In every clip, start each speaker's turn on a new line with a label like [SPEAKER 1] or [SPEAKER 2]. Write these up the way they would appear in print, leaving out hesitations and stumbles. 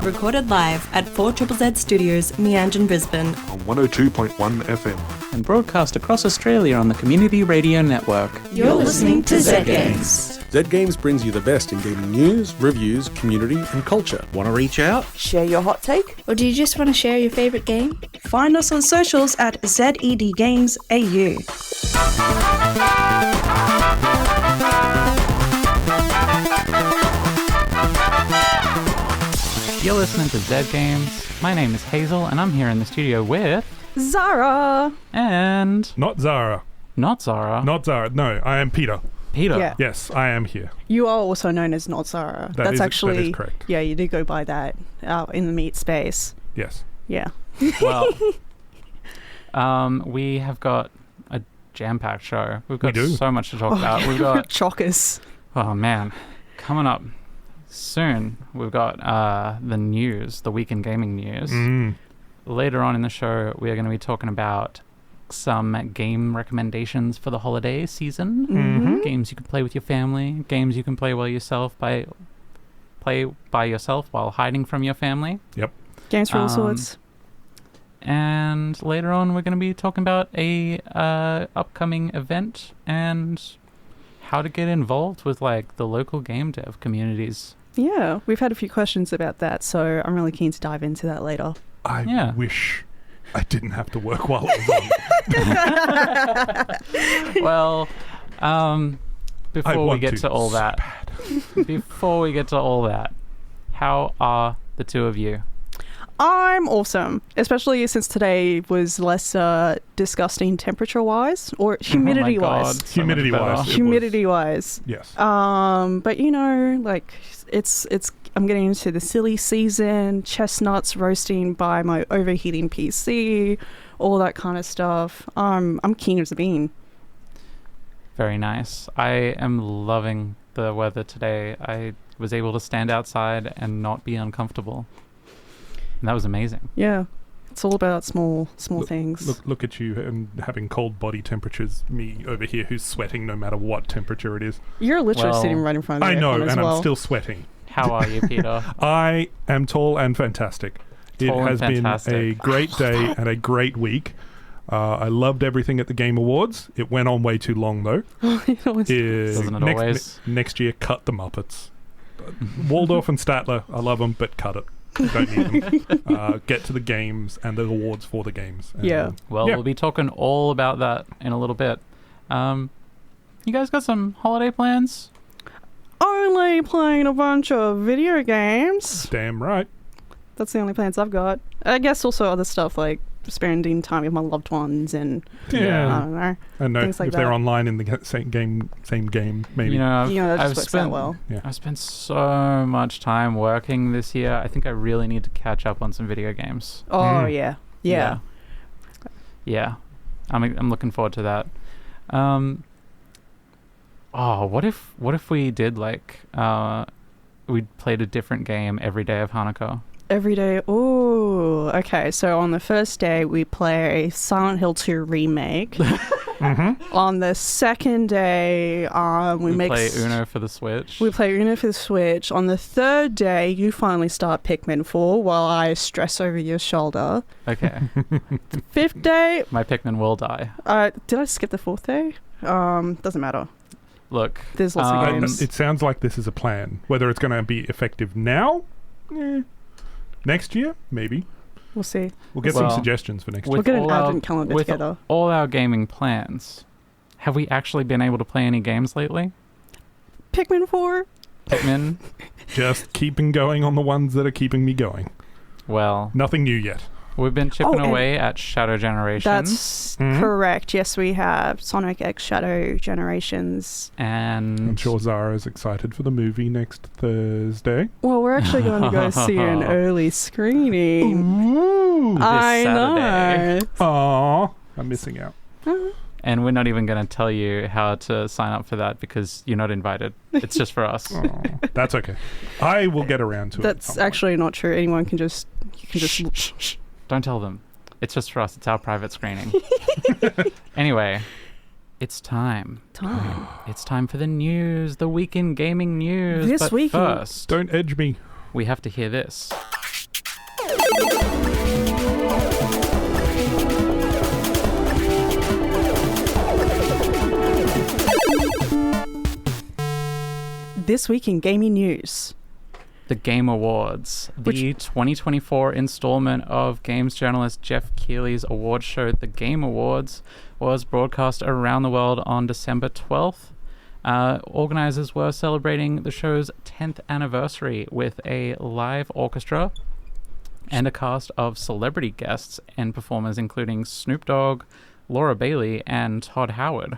[SPEAKER 1] recorded live at 4ZZZ Studios, Meanjin, Brisbane.
[SPEAKER 2] On 102.1 FM.
[SPEAKER 3] And broadcast across Australia on the Community Radio Network.
[SPEAKER 1] You're listening to Zed Games.
[SPEAKER 2] Zed Games brings you the best in gaming news, reviews, community and culture. Want to reach out?
[SPEAKER 4] Share your hot take?
[SPEAKER 5] Or do you just want to share your favourite game?
[SPEAKER 6] Find us on socials at Zed Games AU.
[SPEAKER 3] You're listening to Zed Games. My name is Hazel, and I'm here in the studio with...
[SPEAKER 6] Zahra!
[SPEAKER 3] And...
[SPEAKER 7] Not Zahra.
[SPEAKER 3] Not Zahra.
[SPEAKER 7] Not Zahra. No, I am Peter.
[SPEAKER 3] Peter.
[SPEAKER 6] Yeah.
[SPEAKER 7] Yes, I am here.
[SPEAKER 6] You are also known as Not Zahra.
[SPEAKER 7] That is correct.
[SPEAKER 6] Yeah, you do go by that in the meat space.
[SPEAKER 7] Yes.
[SPEAKER 6] Yeah.
[SPEAKER 3] Well, we have got a jam-packed show. We've got so much to talk about. We've got...
[SPEAKER 6] Chockers.
[SPEAKER 3] Oh, man. Coming up soon, we've got the news, the week in gaming news. Later on in the show, we are going to be talking about some game recommendations for the holiday season. Games you can play with your family, games you can play by yourself while hiding from your family.
[SPEAKER 7] Yep.
[SPEAKER 6] Games for all sorts.
[SPEAKER 3] And later on, we're going to be talking about a upcoming event and how to get involved with like the local game dev communities.
[SPEAKER 6] Yeah, we've had a few questions about that, so I'm really keen to dive into that later.
[SPEAKER 7] I wish I didn't have to work while it was on.
[SPEAKER 3] Well, before we get to all that, how are the two of you?
[SPEAKER 6] I'm awesome, especially since today was less disgusting temperature-wise or humidity-wise.
[SPEAKER 7] Humidity-wise. Yes.
[SPEAKER 6] But you know, like it's I'm getting into the silly season, chestnuts roasting by my overheating PC, all that kind of stuff. I'm keen as a bean.
[SPEAKER 3] Very nice. I am loving the weather today. I was able to stand outside and not be uncomfortable. And that was amazing.
[SPEAKER 6] Yeah. It's all about small things.
[SPEAKER 7] Look at you and having cold body temperatures. Me over here who's sweating no matter what temperature it is.
[SPEAKER 6] You're literally sitting right in front of me.
[SPEAKER 7] I know, and I'm still sweating.
[SPEAKER 3] How are you, Peter?
[SPEAKER 7] I am tall and fantastic. It has been a great day and a great week. I loved everything at the Game Awards. It went on way too long, though.
[SPEAKER 3] Doesn't it always?
[SPEAKER 7] Next year, cut the Muppets. Waldorf and Statler, I love them, but cut it. Don't need them. Get to the games and the awards for the games.
[SPEAKER 3] We'll be talking all about that in a little bit. You guys got some holiday plans?
[SPEAKER 6] Only playing a bunch of video games.
[SPEAKER 7] Damn right.
[SPEAKER 6] That's the only plans I've got. I guess also other stuff like spending time with my loved ones and I don't know.
[SPEAKER 7] And
[SPEAKER 6] things like
[SPEAKER 7] if they're online in the same game, maybe.
[SPEAKER 3] You know,
[SPEAKER 6] that just works out well.
[SPEAKER 3] Yeah. I've spent so much time working this year. I think I really need to catch up on some video games.
[SPEAKER 6] Oh yeah.
[SPEAKER 3] I'm looking forward to that. What if we did like we played a different game every day of Hanukkah?
[SPEAKER 6] Every day. Oh, okay. So on the first day, we play Silent Hill 2 remake. On the second day, we
[SPEAKER 3] play Uno for the Switch.
[SPEAKER 6] We play Uno for the Switch. On the third day, you finally start Pikmin 4 while I stress over your shoulder.
[SPEAKER 3] Okay.
[SPEAKER 6] The fifth day,
[SPEAKER 3] my Pikmin will die.
[SPEAKER 6] Did I skip the fourth day? Doesn't matter.
[SPEAKER 3] Look,
[SPEAKER 6] there's lots of games.
[SPEAKER 7] It sounds like this is a plan. Whether it's going to be effective now. Next year, maybe.
[SPEAKER 6] We'll see.
[SPEAKER 7] We'll get some suggestions for next year.
[SPEAKER 6] We'll get an advent calendar together.
[SPEAKER 3] With all our gaming plans, have we actually been able to play any games lately?
[SPEAKER 6] Pikmin 4.
[SPEAKER 3] Pikmin?
[SPEAKER 7] Just keeping going on the ones that are keeping me going.
[SPEAKER 3] Well.
[SPEAKER 7] Nothing new yet.
[SPEAKER 3] We've been chipping away at Shadow Generations.
[SPEAKER 6] That's correct. Yes, we have Sonic X Shadow Generations.
[SPEAKER 3] And
[SPEAKER 7] I'm sure Zahra is excited for the movie next Thursday.
[SPEAKER 6] Well, we're actually going to go see an early screening.
[SPEAKER 7] Ooh,
[SPEAKER 6] I know.
[SPEAKER 7] Aw, I'm missing out.
[SPEAKER 3] And we're not even going to tell you how to sign up for that because you're not invited. It's just for us.
[SPEAKER 7] Oh, that's okay. I will get around to it.
[SPEAKER 6] That's actually not true. Anyone can just...
[SPEAKER 3] Shh. Don't tell them. It's just for us. It's our private screening. Anyway, it's time. It's time for the news, the week in gaming news.
[SPEAKER 6] This week.
[SPEAKER 3] First,
[SPEAKER 7] don't edge me.
[SPEAKER 3] We have to hear this.
[SPEAKER 6] this week in gaming news.
[SPEAKER 3] The Game Awards. The 2024 installment of games journalist Jeff Keighley's award show, The Game Awards, was broadcast around the world on December 12th. Organizers were celebrating the show's 10th anniversary with a live orchestra and a cast of celebrity guests and performers including Snoop Dogg, Laura Bailey, and Todd Howard.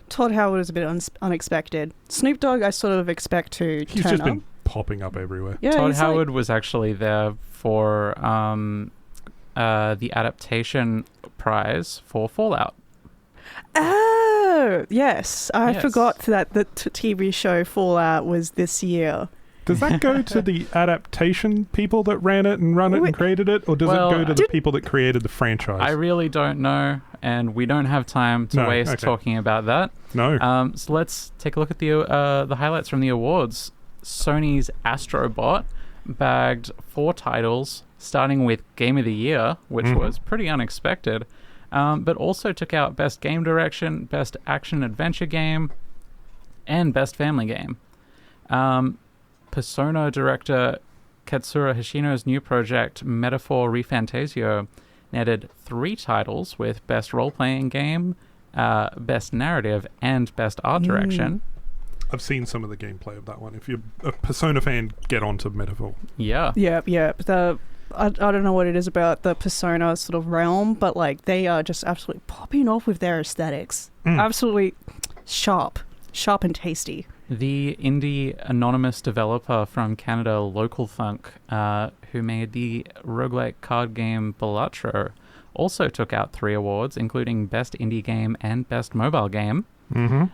[SPEAKER 6] Todd Howard is a bit unexpected. Snoop Dogg I sort of expect to
[SPEAKER 7] He's
[SPEAKER 6] turn
[SPEAKER 7] just
[SPEAKER 6] up.
[SPEAKER 7] been popping up everywhere.
[SPEAKER 6] Yeah,
[SPEAKER 3] Todd Howard was actually there for the adaptation prize for Fallout.
[SPEAKER 6] Oh, yes. I
[SPEAKER 3] Yes.
[SPEAKER 6] forgot that the TV show Fallout was this year.
[SPEAKER 7] Does that go to the adaptation people that ran it and run it and created it, or does it go to the people that created the franchise?
[SPEAKER 3] I really don't know, and we don't have time to waste talking about that.
[SPEAKER 7] No.
[SPEAKER 3] So let's take a look at the highlights from the awards. Sony's Astrobot bagged 4 titles, starting with Game of the Year, which was pretty unexpected, but also took out Best Game Direction, Best Action Adventure Game, and Best Family Game. Persona director Katsura Hishino's new project, Metaphor Refantasio, netted 3 titles with Best Role-Playing Game, Best Narrative, and Best Art Direction.
[SPEAKER 7] I've seen some of the gameplay of that one. If you're a Persona fan, get onto Metaphor.
[SPEAKER 3] Yeah.
[SPEAKER 6] Yeah. I don't know what it is about the Persona sort of realm, but like they are just absolutely popping off with their aesthetics. Absolutely sharp and tasty.
[SPEAKER 3] The indie anonymous developer from Canada, Local Thunk, who made the roguelike card game Balatro, also took out 3 awards, including Best Indie Game and Best Mobile Game.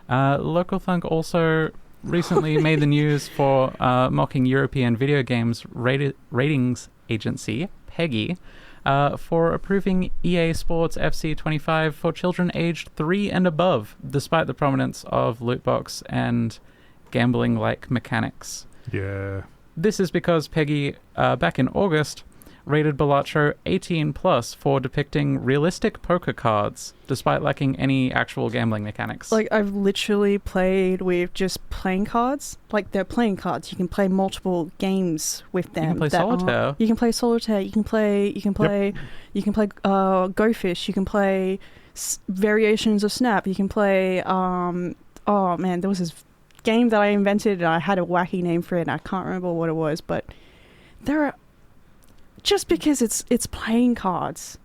[SPEAKER 3] Local Thunk also recently made the news for mocking European video games ratings agency, PEGI, for approving EA Sports FC 25 for children aged 3 and above, despite the prominence of loot box and gambling-like mechanics.
[SPEAKER 7] Yeah.
[SPEAKER 3] This is because PEGI, back in August, rated Balatro 18+ for depicting realistic poker cards, despite lacking any actual gambling mechanics.
[SPEAKER 6] Like, I've literally played with just playing cards. Like, they're playing cards. You can play multiple games with them.
[SPEAKER 3] You can play solitaire.
[SPEAKER 6] You can play solitaire. You can play Go Fish. You can play variations of Snap. You can play, oh man, there was this game that I invented and I had a wacky name for it and I can't remember what it was, but there are, just because it's playing cards.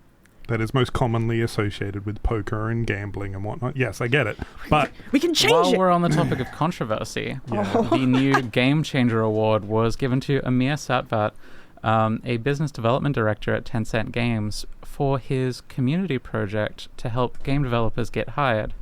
[SPEAKER 7] That is most commonly associated with poker and gambling and whatnot. Yes, I get it. But
[SPEAKER 6] we can change
[SPEAKER 3] while
[SPEAKER 6] it.
[SPEAKER 3] we're on the topic of controversy, the new Game Changer Award was given to Amir Satvat, a business development director at Tencent Games, for his community project to help game developers get hired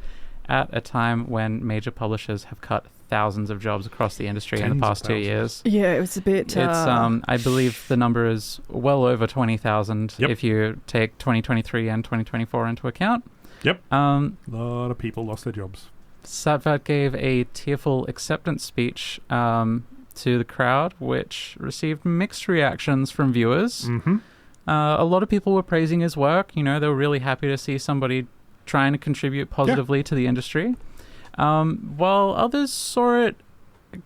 [SPEAKER 3] at a time when major publishers have cut thousands of jobs across the industry in the past 2 years.
[SPEAKER 6] Yeah, it was a bit...
[SPEAKER 3] It's I believe the number is well over 20,000 if you take 2023 and 2024 into account.
[SPEAKER 7] Yep. A lot of people lost their jobs.
[SPEAKER 3] Satvat gave a tearful acceptance speech to the crowd, which received mixed reactions from viewers. A lot of people were praising his work. You know, they were really happy to see somebody trying to contribute positively to the industry. While others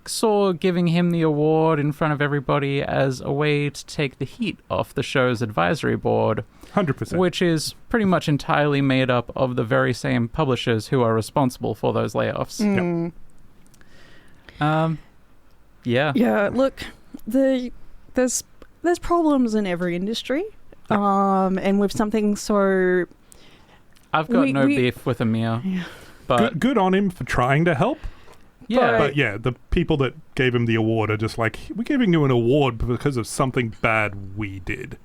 [SPEAKER 3] saw giving him the award in front of everybody as a way to take the heat off the show's advisory board.
[SPEAKER 7] 100%.
[SPEAKER 3] Which is pretty much entirely made up of the very same publishers who are responsible for those layoffs.
[SPEAKER 6] Yeah, look, there's problems in every industry. And with something so...
[SPEAKER 3] I've got no beef with Amir. But
[SPEAKER 7] good on him for trying to help.
[SPEAKER 3] Yeah.
[SPEAKER 7] But yeah, the people that gave him the award are just like, we're giving you an award because of something bad we did.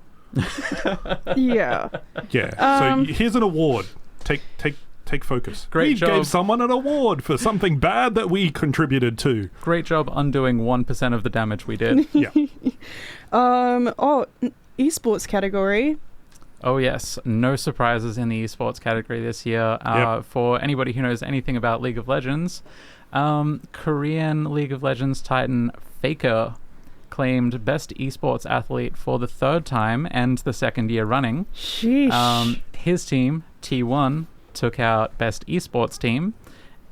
[SPEAKER 6] Yeah.
[SPEAKER 7] Yeah. So here's an award. Take focus.
[SPEAKER 3] Great job.
[SPEAKER 7] We gave someone an award for something bad that we contributed to.
[SPEAKER 3] Great job undoing 1% of the damage we did.
[SPEAKER 7] Yeah.
[SPEAKER 6] Esports category.
[SPEAKER 3] Oh yes, no surprises in the esports category this year. For anybody who knows anything about League of Legends, Korean League of Legends titan Faker claimed Best Esports Athlete for the 3rd time and the 2nd year running.
[SPEAKER 6] Sheesh.
[SPEAKER 3] His team, T1, took out Best Esports Team,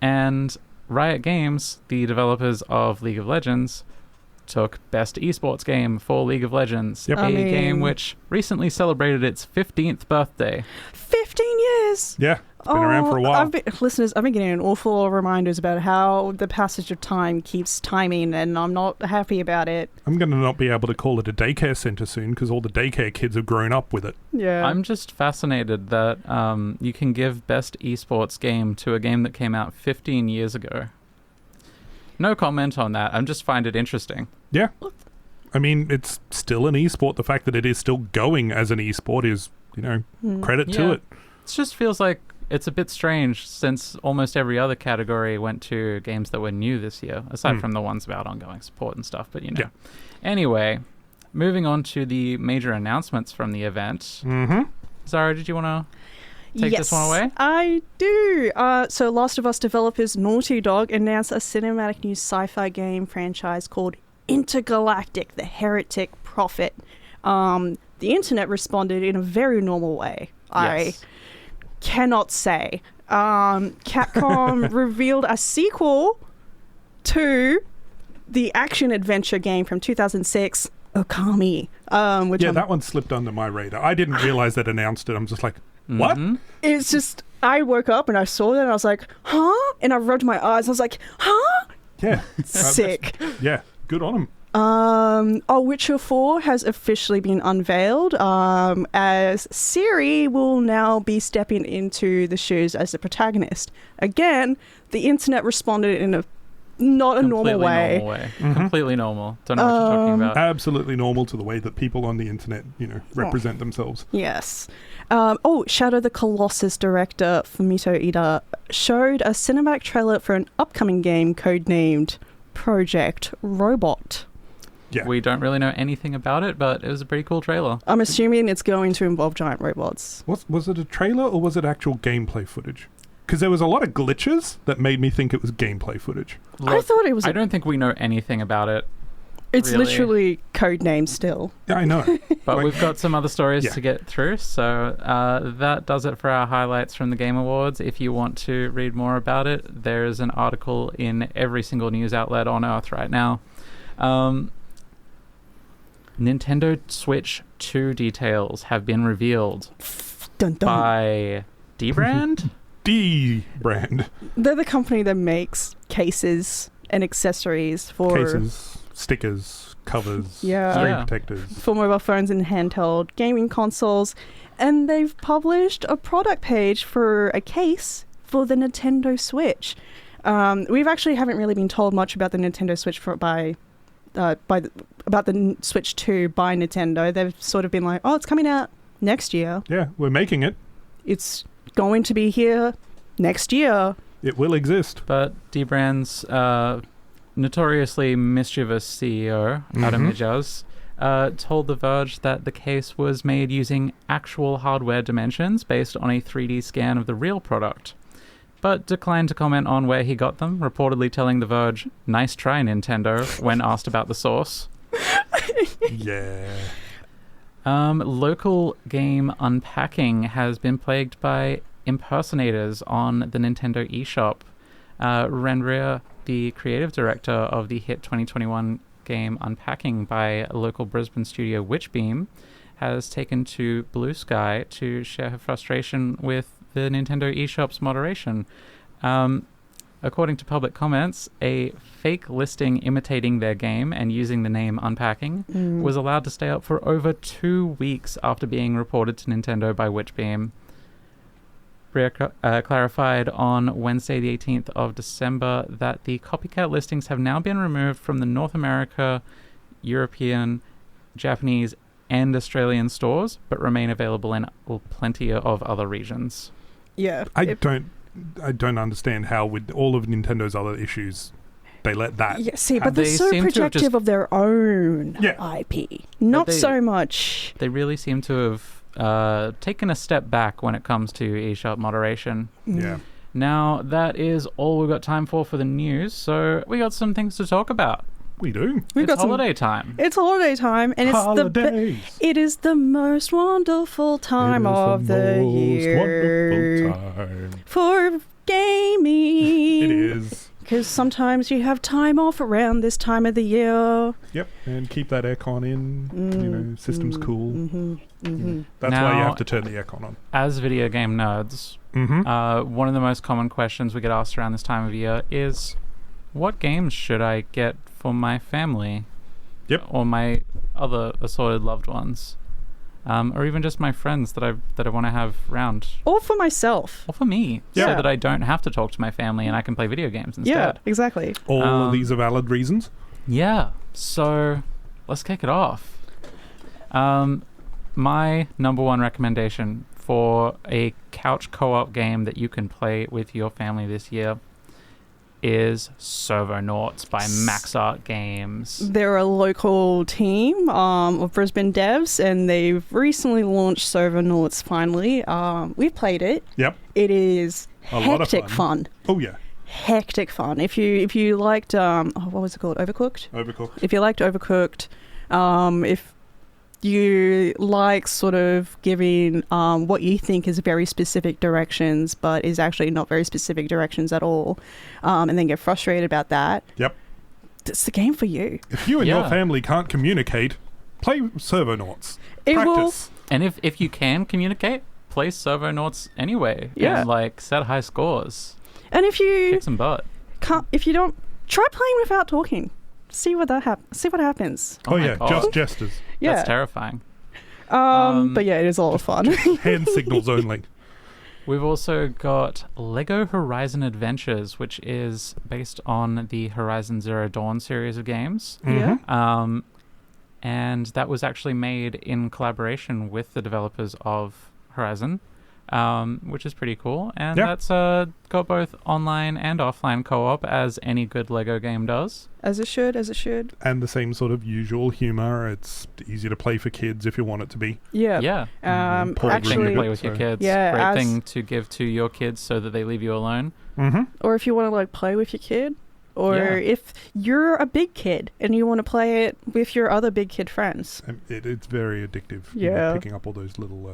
[SPEAKER 3] and Riot Games, the developers of League of Legends, took Best Esports Game for League of Legends,
[SPEAKER 7] Yep.
[SPEAKER 3] a game which recently celebrated its 15th birthday.
[SPEAKER 6] 15 years!
[SPEAKER 7] Yeah, it's been around for a while.
[SPEAKER 6] Listeners, I've been getting an awful lot of reminders about how the passage of time keeps timing, and I'm not happy about it.
[SPEAKER 7] I'm going to not be able to call it a daycare centre soon because all the daycare kids have grown up with it.
[SPEAKER 6] Yeah.
[SPEAKER 3] I'm just fascinated that you can give Best Esports Game to a game that came out 15 years ago. No comment on that. I just find it interesting.
[SPEAKER 7] Yeah. I mean, it's still an esport. The fact that it is still going as an esport is, credit to it.
[SPEAKER 3] It just feels like it's a bit strange since almost every other category went to games that were new this year, aside from the ones about ongoing support and stuff. But,
[SPEAKER 7] Yeah.
[SPEAKER 3] Anyway, moving on to the major announcements from the event.
[SPEAKER 7] Mm-hmm.
[SPEAKER 3] Zahra, did you want to take this one away?
[SPEAKER 6] I do. So Last of Us developers Naughty Dog announced a cinematic new sci-fi game franchise called Intergalactic: The Heretic Prophet. The internet responded in a very normal way.
[SPEAKER 3] Yes.
[SPEAKER 6] I cannot say. Capcom revealed a sequel to the action-adventure game from 2006, Okami.
[SPEAKER 7] That one slipped under my radar. I didn't realize they'd announced it. I'm just like, what?
[SPEAKER 3] Mm-hmm.
[SPEAKER 6] It's just, I woke up and I saw that and I was like, huh? And I rubbed my eyes. I was like, huh?
[SPEAKER 7] Yeah.
[SPEAKER 6] Sick.
[SPEAKER 7] Yeah, good on them.
[SPEAKER 6] Witcher 4 has officially been unveiled, as Ciri will now be stepping into the shoes as the protagonist. Again, the internet responded in a normal way.
[SPEAKER 7] Mm-hmm.
[SPEAKER 3] Completely normal. Don't know what you're talking about.
[SPEAKER 7] Absolutely normal to the way that people on the internet, represent themselves.
[SPEAKER 6] Yes. Shadow the Colossus director Fumito Ida showed a cinematic trailer for an upcoming game codenamed Project Robot.
[SPEAKER 7] Yeah.
[SPEAKER 3] We don't really know anything about it, but it was a pretty cool trailer.
[SPEAKER 6] I'm assuming it's going to involve giant robots.
[SPEAKER 7] Was it a trailer or was it actual gameplay footage? Because there was a lot of glitches that made me think it was gameplay footage.
[SPEAKER 3] Look,
[SPEAKER 6] I thought it was...
[SPEAKER 3] I don't think we know anything about it.
[SPEAKER 6] It's
[SPEAKER 3] really.
[SPEAKER 6] literally codename still.
[SPEAKER 7] Yeah, I know.
[SPEAKER 3] But we've got some other stories
[SPEAKER 7] Yeah.
[SPEAKER 3] to get through, so that does it for our highlights from the Game Awards. If you want to read more about it, there's an article in every single news outlet on Earth right now. Nintendo Switch 2 details have been revealed
[SPEAKER 6] Dun, dun.
[SPEAKER 3] by Dbrand?
[SPEAKER 7] Dbrand.
[SPEAKER 6] They're the company that makes cases and accessories for...
[SPEAKER 7] Cases, stickers, covers,
[SPEAKER 6] Yeah.
[SPEAKER 7] screen
[SPEAKER 3] Yeah.
[SPEAKER 7] protectors.
[SPEAKER 6] for mobile phones and handheld gaming consoles. And they've published a product page for a case for the Nintendo Switch. We've actually haven't really been told much about the Nintendo Switch about the Switch 2 by Nintendo. They've sort of been like, oh, it's coming out next year.
[SPEAKER 7] Yeah, we're making it.
[SPEAKER 6] It's going to be here next year.
[SPEAKER 7] It will exist.
[SPEAKER 3] But Dbrand's notoriously mischievous CEO, Adam Ijaz, told The Verge that the case was made using actual hardware dimensions based on a 3D scan of the real product, but declined to comment on where he got them, reportedly telling The Verge, "Nice try, Nintendo," when asked about the source.
[SPEAKER 7] Yeah.
[SPEAKER 3] Local game unpacking has been plagued by impersonators on the Nintendo eShop. Renria, the creative director of the hit 2021 game Unpacking by a local Brisbane studio Witchbeam, has taken to Blue Sky to share her frustration with the Nintendo eShop's moderation. According to public comments, a fake listing imitating their game and using the name Unpacking was allowed to stay up for over 2 weeks after being reported to Nintendo by Witchbeam. Bria clarified on Wednesday the 18th of December that the copycat listings have now been removed from the North America, European, Japanese, and Australian stores, but remain available in plenty of other regions.
[SPEAKER 6] Yeah.
[SPEAKER 7] I don't understand how with all of Nintendo's other issues they let that.
[SPEAKER 6] Yeah, see, but they're
[SPEAKER 3] They
[SPEAKER 6] so
[SPEAKER 3] seem to have
[SPEAKER 6] protective
[SPEAKER 3] just-
[SPEAKER 6] of their own
[SPEAKER 7] Yeah.
[SPEAKER 6] IP. Not
[SPEAKER 3] they-
[SPEAKER 6] so much.
[SPEAKER 3] They really seem to have taken a step back when it comes to eShop moderation.
[SPEAKER 7] Yeah.
[SPEAKER 3] Now, that is all we've got time for the news, so we got some things to talk about.
[SPEAKER 7] We do.
[SPEAKER 6] We've
[SPEAKER 3] It's
[SPEAKER 6] got some-
[SPEAKER 3] holiday time.
[SPEAKER 6] It's holiday time, and
[SPEAKER 7] Holidays.
[SPEAKER 6] it is the most wonderful time of the year
[SPEAKER 7] Wonderful time.
[SPEAKER 6] for gaming.
[SPEAKER 7] It is.
[SPEAKER 6] because sometimes you have time off around this time of the year.
[SPEAKER 7] Yep, and keep that aircon in. System's cool. That's
[SPEAKER 3] Now,
[SPEAKER 7] why you have to turn the aircon on.
[SPEAKER 3] As video game nerds, one of the most common questions we get asked around this time of year is, what games should I get for my family?
[SPEAKER 7] Yep.
[SPEAKER 3] Or my other assorted loved ones? Or even just my friends that I want to have round.
[SPEAKER 6] Or for myself.
[SPEAKER 3] Or for me.
[SPEAKER 6] Yeah.
[SPEAKER 3] So that I don't have to talk to my family and I can play video games instead.
[SPEAKER 6] Yeah, exactly.
[SPEAKER 7] All of these are valid reasons.
[SPEAKER 3] Yeah. So let's kick it off. My number one recommendation for a couch co-op game that you can play with your family this year is Servonauts by MaxArt Games.
[SPEAKER 6] They're a local team of Brisbane devs, and they've recently launched Servonauts finally. We've played it.
[SPEAKER 7] Yep.
[SPEAKER 6] It is
[SPEAKER 7] A lot of
[SPEAKER 6] hectic fun.
[SPEAKER 7] Oh, yeah.
[SPEAKER 6] Hectic fun. If you liked, what was it called? Overcooked?
[SPEAKER 7] Overcooked.
[SPEAKER 6] If you liked Overcooked, if you like sort of giving what you think is very specific directions, but is actually not very specific directions at all, and then get frustrated about that.
[SPEAKER 7] Yep.
[SPEAKER 6] It's the game for you.
[SPEAKER 7] If you and your family can't communicate, play Servonauts. Practice.
[SPEAKER 3] And if you can communicate, play Servonauts anyway.
[SPEAKER 6] Yeah.
[SPEAKER 3] And set high scores.
[SPEAKER 6] And if you
[SPEAKER 3] Kick some butt.
[SPEAKER 6] can't, if you don't, try playing without talking. See what happens.
[SPEAKER 7] Oh,
[SPEAKER 3] my
[SPEAKER 7] yeah,
[SPEAKER 3] God.
[SPEAKER 7] just gestures.
[SPEAKER 6] Yeah.
[SPEAKER 3] That's terrifying.
[SPEAKER 6] But yeah, it is a lot of fun.
[SPEAKER 7] Hand signals only.
[SPEAKER 3] We've also got Lego Horizon Adventures, which is based on the Horizon Zero Dawn series of games.
[SPEAKER 6] Yeah.
[SPEAKER 3] And that was actually made in collaboration with the developers of Horizon, which is pretty cool. And that's got both online and offline co-op, as any good Lego game does.
[SPEAKER 6] As it should.
[SPEAKER 7] And the same sort of usual humor. It's easy to play for kids if you want it to be.
[SPEAKER 6] Yeah.
[SPEAKER 3] Yeah.
[SPEAKER 7] Portable
[SPEAKER 3] Great thing to
[SPEAKER 6] Actually,
[SPEAKER 3] play with your kids.
[SPEAKER 6] Yeah,
[SPEAKER 3] Great thing to give to your kids so that they leave you alone.
[SPEAKER 6] or if you want to play with your kid, or if you're a big kid and you want to play it with your other big kid friends.
[SPEAKER 7] It's very addictive.
[SPEAKER 6] Yeah.
[SPEAKER 7] Picking up all those little,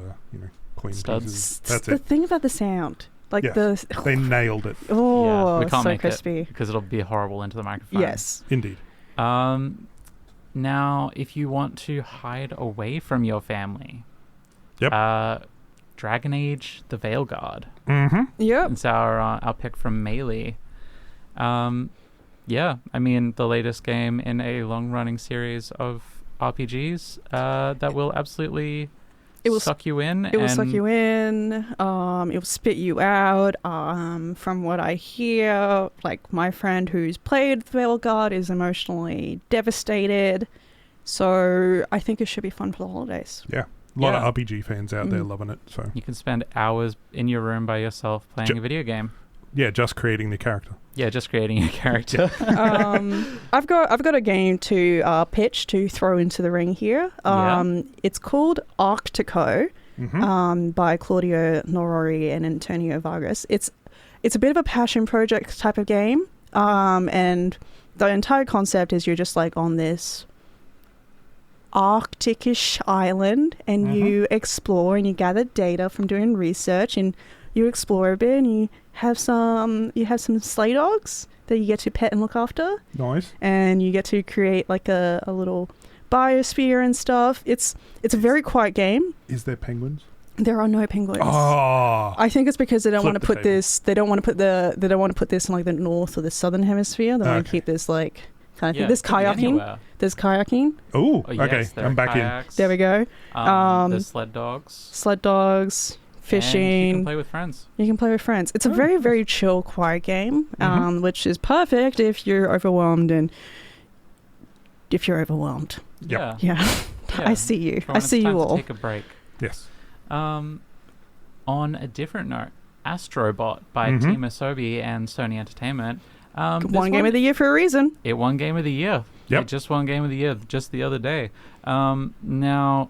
[SPEAKER 7] coin
[SPEAKER 3] Studs.
[SPEAKER 7] pieces. That's
[SPEAKER 6] the
[SPEAKER 7] it.
[SPEAKER 6] thing about the sound.
[SPEAKER 7] They nailed it.
[SPEAKER 6] Oh,
[SPEAKER 3] we can't
[SPEAKER 6] so
[SPEAKER 3] make
[SPEAKER 6] crispy.
[SPEAKER 3] it because it'll be horrible into the microphone.
[SPEAKER 6] Yes.
[SPEAKER 7] Indeed.
[SPEAKER 3] Now, if you want to hide away from your family, Dragon Age: The Veilguard.
[SPEAKER 6] Yep.
[SPEAKER 3] It's our pick from Melee. I mean, the latest game in a long-running series of RPGs that will absolutely suck you in.
[SPEAKER 6] It will suck you in. It will spit you out. From what I hear, my friend who's played Veilguard is emotionally devastated. So I think it should be fun for the holidays.
[SPEAKER 7] Yeah. A lot of RPG fans out there loving it. So
[SPEAKER 3] you can spend hours in your room by yourself playing a video game.
[SPEAKER 7] Yeah, just creating the character.
[SPEAKER 3] Yeah, just creating a character.
[SPEAKER 6] I've got a game to pitch to throw into the ring here. It's called Arctico by Claudio Norori and Antonio Vargas. It's a bit of a passion project type of game, and the entire concept is you're just on this Arctic-ish island, and you explore and you gather data from doing research, and you explore a bit, and you have some sleigh dogs that you get to pet and look after.
[SPEAKER 7] Nice.
[SPEAKER 6] And you get to create a little biosphere and stuff. It's a very quiet game.
[SPEAKER 7] Is there penguins?
[SPEAKER 6] There are no penguins.
[SPEAKER 7] Oh.
[SPEAKER 6] I think it's because they don't want to put
[SPEAKER 7] table.
[SPEAKER 6] this. They don't want to put this in the north or the southern hemisphere. They want to keep this kind of thing. There's kayaking. There's kayaking.
[SPEAKER 7] Ooh,
[SPEAKER 3] yes,
[SPEAKER 7] okay. I'm back
[SPEAKER 3] kayaks.
[SPEAKER 6] There we go.
[SPEAKER 3] There's sled dogs. Fishing. And you can play with friends.
[SPEAKER 6] It's a very, very chill, quiet game, which is perfect if you're overwhelmed
[SPEAKER 7] Yep.
[SPEAKER 6] Yeah. I see you. I see you all.
[SPEAKER 3] Take a break.
[SPEAKER 7] Yes.
[SPEAKER 3] On a different note, Astrobot by Team Asobi and Sony Entertainment.
[SPEAKER 6] One game of the year for a reason.
[SPEAKER 3] It won Game of the Year.
[SPEAKER 7] Yep.
[SPEAKER 3] It just won Game of the Year just the other day. Now,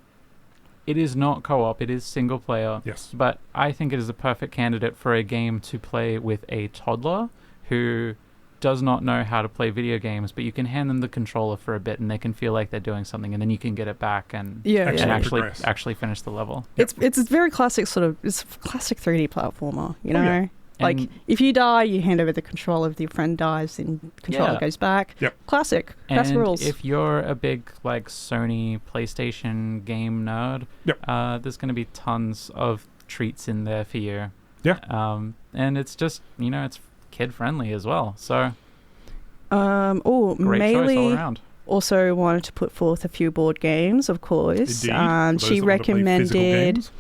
[SPEAKER 3] it is not co-op. It is single player.
[SPEAKER 7] Yes.
[SPEAKER 3] But I think it is a perfect candidate for a game to play with a toddler who does not know how to play video games, but you can hand them the controller for a bit and they can feel like they're doing something, and then you can get it back and actually finish the level.
[SPEAKER 6] It's very classic it's a classic 3D platformer, you know. Like,
[SPEAKER 3] And-
[SPEAKER 6] if you die, you hand over the controller. If your friend dies, then controller goes back.
[SPEAKER 7] Yep.
[SPEAKER 6] Classic. That's
[SPEAKER 3] And
[SPEAKER 6] rules.
[SPEAKER 3] if you're a big like Sony PlayStation game nerd, there's going to be tons of treats in there for you.
[SPEAKER 7] Yeah.
[SPEAKER 3] And it's just, it's kid friendly as well. So
[SPEAKER 6] great
[SPEAKER 3] great choice all around.
[SPEAKER 6] Also wanted to put forth a few board games, of course.
[SPEAKER 7] Indeed. For those
[SPEAKER 6] She
[SPEAKER 7] that want to play physical
[SPEAKER 6] recommended
[SPEAKER 7] games.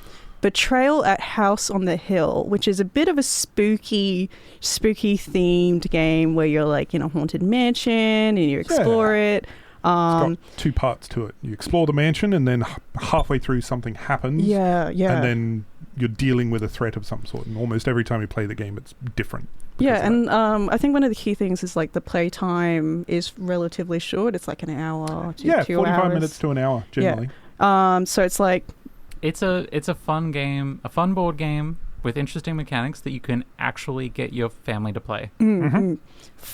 [SPEAKER 6] Betrayal at House on the Hill, which is a bit of a spooky themed game where you're like in a haunted mansion and you explore it.
[SPEAKER 7] It's got 2 parts to it. You explore the mansion, and then halfway through something happens.
[SPEAKER 6] Yeah.
[SPEAKER 7] And then you're dealing with a threat of some sort. And almost every time you play the game, it's different.
[SPEAKER 6] Yeah, and I think one of the key things is like the playtime is relatively short. It's like an hour to 2 hours.
[SPEAKER 7] 45 minutes to an hour generally.
[SPEAKER 6] So it's like
[SPEAKER 3] It's a fun game, a fun board game with interesting mechanics that you can actually get your family to play.
[SPEAKER 7] Yeah,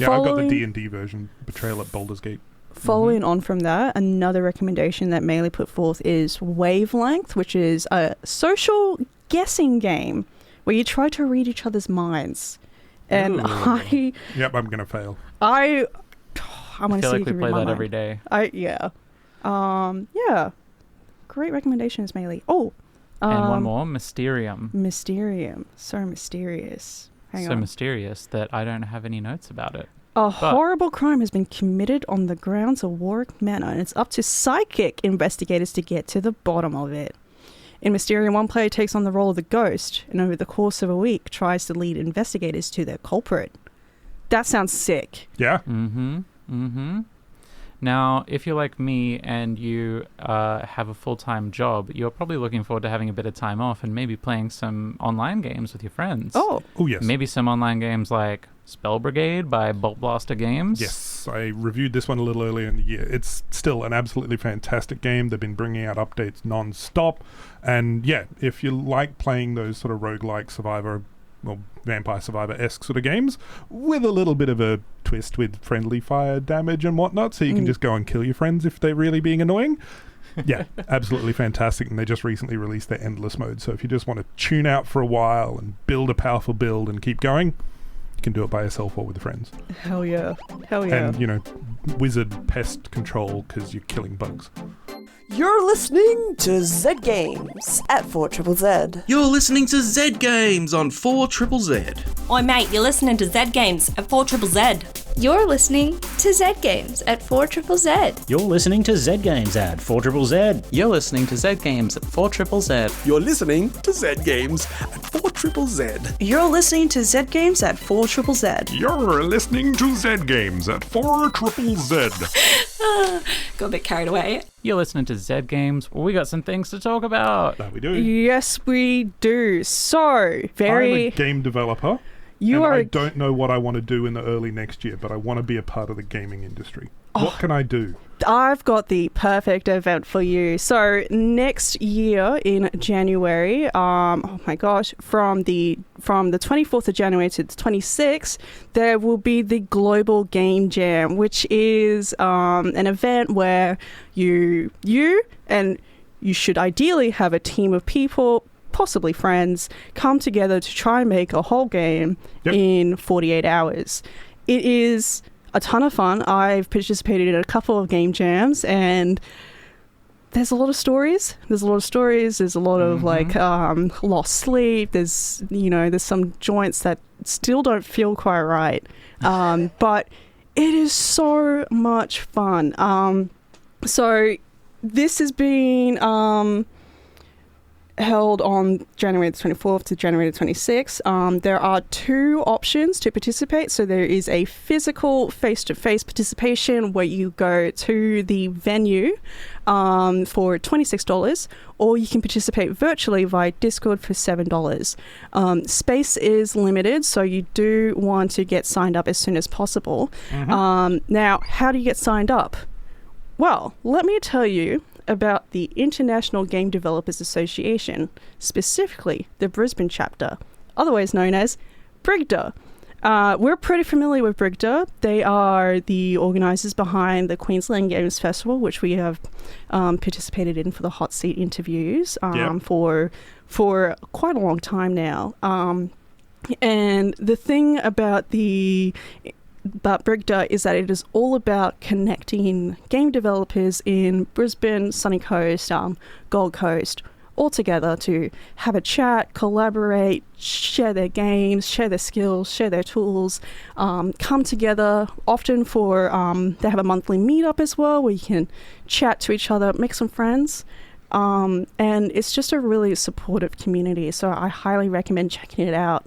[SPEAKER 7] I've got the D&D version, Betrayal at Baldur's Gate.
[SPEAKER 6] Following on from that, another recommendation that Maylee put forth is Wavelength, which is a social guessing game where you try to read each other's minds. And
[SPEAKER 7] Yep, I'm going to fail.
[SPEAKER 6] I want
[SPEAKER 3] I
[SPEAKER 6] to
[SPEAKER 3] feel
[SPEAKER 6] see
[SPEAKER 3] like we play that every day.
[SPEAKER 6] Great recommendations, Maylee.
[SPEAKER 3] And one more, Mysterium.
[SPEAKER 6] Mysterium. So mysterious. Hang
[SPEAKER 3] So
[SPEAKER 6] on.
[SPEAKER 3] mysterious that I don't have any notes about it.
[SPEAKER 6] A horrible crime has been committed on the grounds of Warwick Manor, and it's up to psychic investigators to get to the bottom of it. In Mysterium, one player takes on the role of the ghost, and over the course of a week tries to lead investigators to their culprit. That sounds sick.
[SPEAKER 7] Yeah.
[SPEAKER 3] Now, if you're like me and you have a full-time job, you're probably looking forward to having a bit of time off and maybe playing some online games with your friends.
[SPEAKER 6] Oh,
[SPEAKER 7] yes.
[SPEAKER 3] Maybe some online games like Spell Brigade by Bolt Blaster Games.
[SPEAKER 7] Yes, I reviewed this one a little earlier in the year. It's still an absolutely fantastic game. They've been bringing out updates non-stop. And yeah, if you like playing those sort of roguelike Vampire Survivor-esque sort of games with a little bit of a twist with friendly fire damage and whatnot, so you can just go and kill your friends if they're really being annoying. Yeah, absolutely fantastic. And they just recently released their Endless mode, so if you just want to tune out for a while and build a powerful build and keep going, you can do it by yourself or with friends.
[SPEAKER 6] hell yeah.
[SPEAKER 7] And, wizard pest control because you're killing bugs.
[SPEAKER 4] You're listening to Zed Games at 4ZZZ.
[SPEAKER 8] You're listening to Zed Games on 4ZZZ.
[SPEAKER 1] Oi mate, you're listening to Zed Games at 4ZZZ.
[SPEAKER 5] You're listening to Zed Games at 4ZZZ.
[SPEAKER 9] You're listening to Zed Games at 4ZZZ.
[SPEAKER 10] You're listening to Zed Games at 4ZZZ.
[SPEAKER 8] You're listening to Zed Games at 4ZZZ.
[SPEAKER 4] You're listening to Zed Games at 4ZZZ.
[SPEAKER 2] You're listening to Zed Games at 4ZZZ.
[SPEAKER 1] Got a bit carried away.
[SPEAKER 3] You're listening to Zed Games. We got some things to talk about.
[SPEAKER 7] That we do.
[SPEAKER 6] Yes, we do. So,
[SPEAKER 7] I'm a game developer. I don't know what I want to do in the early next year, but I want to be a part of the gaming industry. What can I do?
[SPEAKER 6] I've got the perfect event for you. So next year in January, from the 24th of January to the 26th, there will be the Global Game Jam, which is an event where you and you should ideally have a team of people, possibly friends, come together to try and make a whole game in 48 hours. It is a ton of fun. I've participated in a couple of game jams, and there's a lot of stories. There's a lot of lost sleep. There's some joints that still don't feel quite right. But it is so much fun. So this has been held on January the 24th to January the 26th. There are 2 options to participate. So there is a physical face-to-face participation where you go to the venue for $26, or you can participate virtually via Discord for $7. Space is limited, so you do want to get signed up as soon as possible. Now, how do you get signed up? Well, let me tell you about the International Game Developers Association, specifically the Brisbane chapter, otherwise known as BRIGDA. We're pretty familiar with BRIGDA. They are the organisers behind the Queensland Games Festival, which we have participated in for the hot seat interviews for quite a long time now. And the thing about Brigda is that it is all about connecting game developers in Brisbane, Sunny Coast, Gold Coast, all together to have a chat, collaborate, share their games, share their skills, share their tools, come together often for, they have a monthly meetup as well where you can chat to each other, make some friends. And it's just a really supportive community, so I highly recommend checking it out.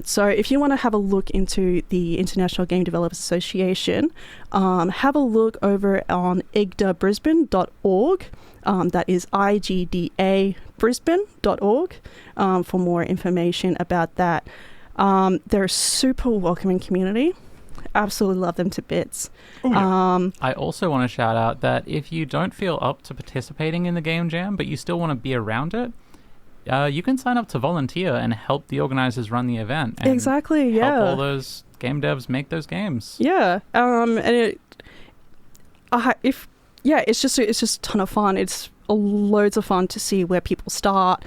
[SPEAKER 6] So if you want to have a look into the International Game Developers Association, have a look over on igdabrisbane.org. That is IGDA Brisbane.org for more information about that. They're a super welcoming community. Absolutely love them to bits.
[SPEAKER 3] I also want to shout out that if you don't feel up to participating in the game jam, but you still want to be around it, you can sign up to volunteer and help the organizers run the event. And
[SPEAKER 6] exactly, yeah.
[SPEAKER 3] Help all those game devs make those games.
[SPEAKER 6] Yeah, and it's just a ton of fun. It's loads of fun to see where people start,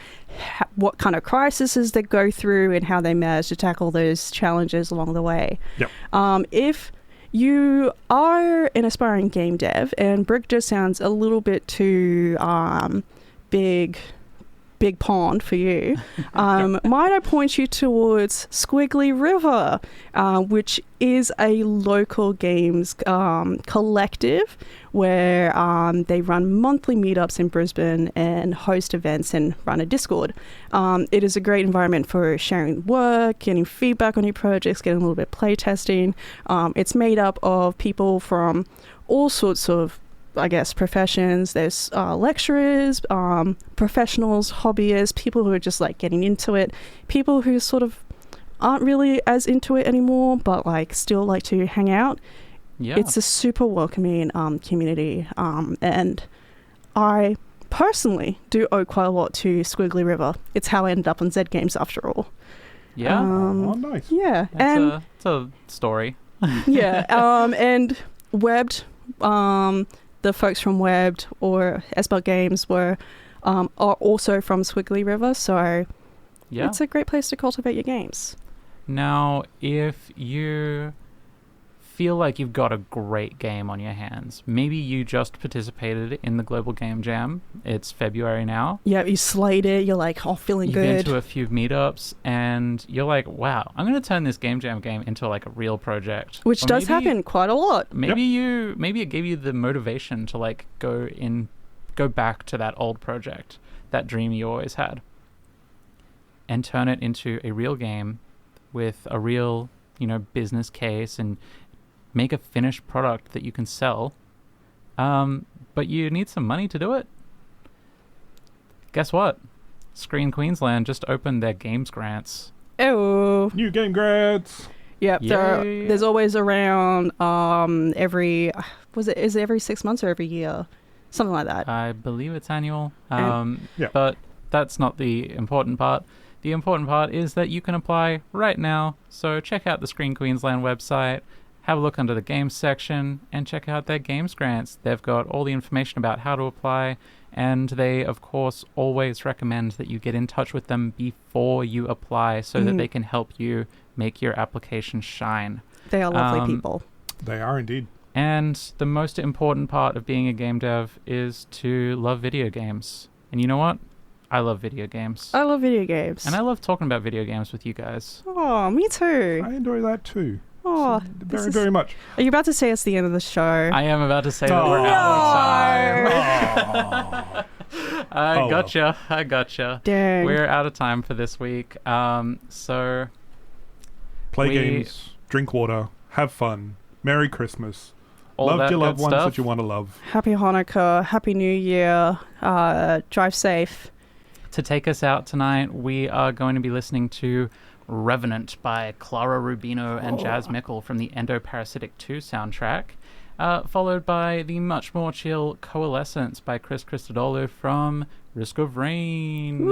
[SPEAKER 6] what kind of crises they go through, and how they manage to tackle those challenges along the way.
[SPEAKER 7] Yep.
[SPEAKER 6] If you are an aspiring game dev and Brigda sounds a little bit too big pond for you, might I point you towards Squiggly River, which is a local games collective where they run monthly meetups in Brisbane and host events and run a Discord. It is a great environment for sharing work, getting feedback on your projects, getting a little bit of play testing. It's made up of people from all sorts of professions. There's lecturers, professionals, hobbyists, people who are just like getting into it, people who sort of aren't really as into it anymore, but like still like to hang out. Yeah. It's a super welcoming community, and I personally do owe quite a lot to Squiggly River. It's how I ended up on Zed Games after all.
[SPEAKER 3] Yeah.
[SPEAKER 7] Nice.
[SPEAKER 6] Yeah.
[SPEAKER 3] It's a story.
[SPEAKER 6] Yeah. And Webbed, the folks from Webbed or Esbel Games are also from Squiggly River, so it's a great place to cultivate your games.
[SPEAKER 3] Now, if you feel like you've got a great game on your hands, maybe you just participated in the Global Game Jam. It's February now.
[SPEAKER 6] Yeah, you slayed it. You're like, feeling good.
[SPEAKER 3] You've been to a few meetups, and you're like, wow, I'm going to turn this Game Jam game into like a real project.
[SPEAKER 6] Which does happen quite a lot.
[SPEAKER 3] Maybe it gave you the motivation to like go back to that old project, that dream you always had, and turn it into a real game with a real, business case, and make a finished product that you can sell, but you need some money to do it. Guess what? Screen Queensland just opened their games grants.
[SPEAKER 6] Oh,
[SPEAKER 7] new game grants.
[SPEAKER 6] Yep, there's always around every 6 months or every year, something like that.
[SPEAKER 3] I believe it's annual. But that's not the important part. The important part is that you can apply right now. So check out the Screen Queensland website. Have a look under the games section and check out their games grants. They've got all the information about how to apply, and they, of course, always recommend that you get in touch with them before you apply so that they can help you make your application shine.
[SPEAKER 6] They are lovely people.
[SPEAKER 7] They are indeed.
[SPEAKER 3] And the most important part of being a game dev is to love video games. And you know what? I love video games.
[SPEAKER 6] I love video games.
[SPEAKER 3] And I love talking about video games with you guys.
[SPEAKER 6] Oh, me too.
[SPEAKER 7] I enjoy that too.
[SPEAKER 6] Oh,
[SPEAKER 7] very, very much.
[SPEAKER 6] Are you about to say it's the end of the show?
[SPEAKER 3] I am about to say that we're out of time. I gotcha.
[SPEAKER 6] Dang.
[SPEAKER 3] We're out of time for this week. So
[SPEAKER 7] play games, drink water, have fun. Merry Christmas. Love your loved ones that you want to love.
[SPEAKER 6] Happy Hanukkah. Happy New Year. Drive safe.
[SPEAKER 3] To take us out tonight, we are going to be listening to Revenant by Clara Rubino and Jazz Mickle from the Endoparasitic 2 soundtrack, followed by the much more chill Coalescence by Chris Christodoulou from Risk of Rain.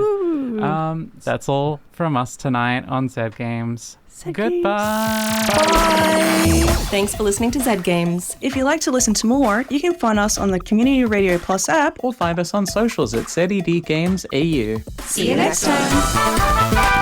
[SPEAKER 3] That's all from us tonight on Zed Games. Goodbye.
[SPEAKER 1] Bye. Thanks for listening to Zed Games. If you'd like to listen to more, you can find us on the Community Radio Plus app
[SPEAKER 10] or find us on socials at ZED Games AU.
[SPEAKER 1] See you next time.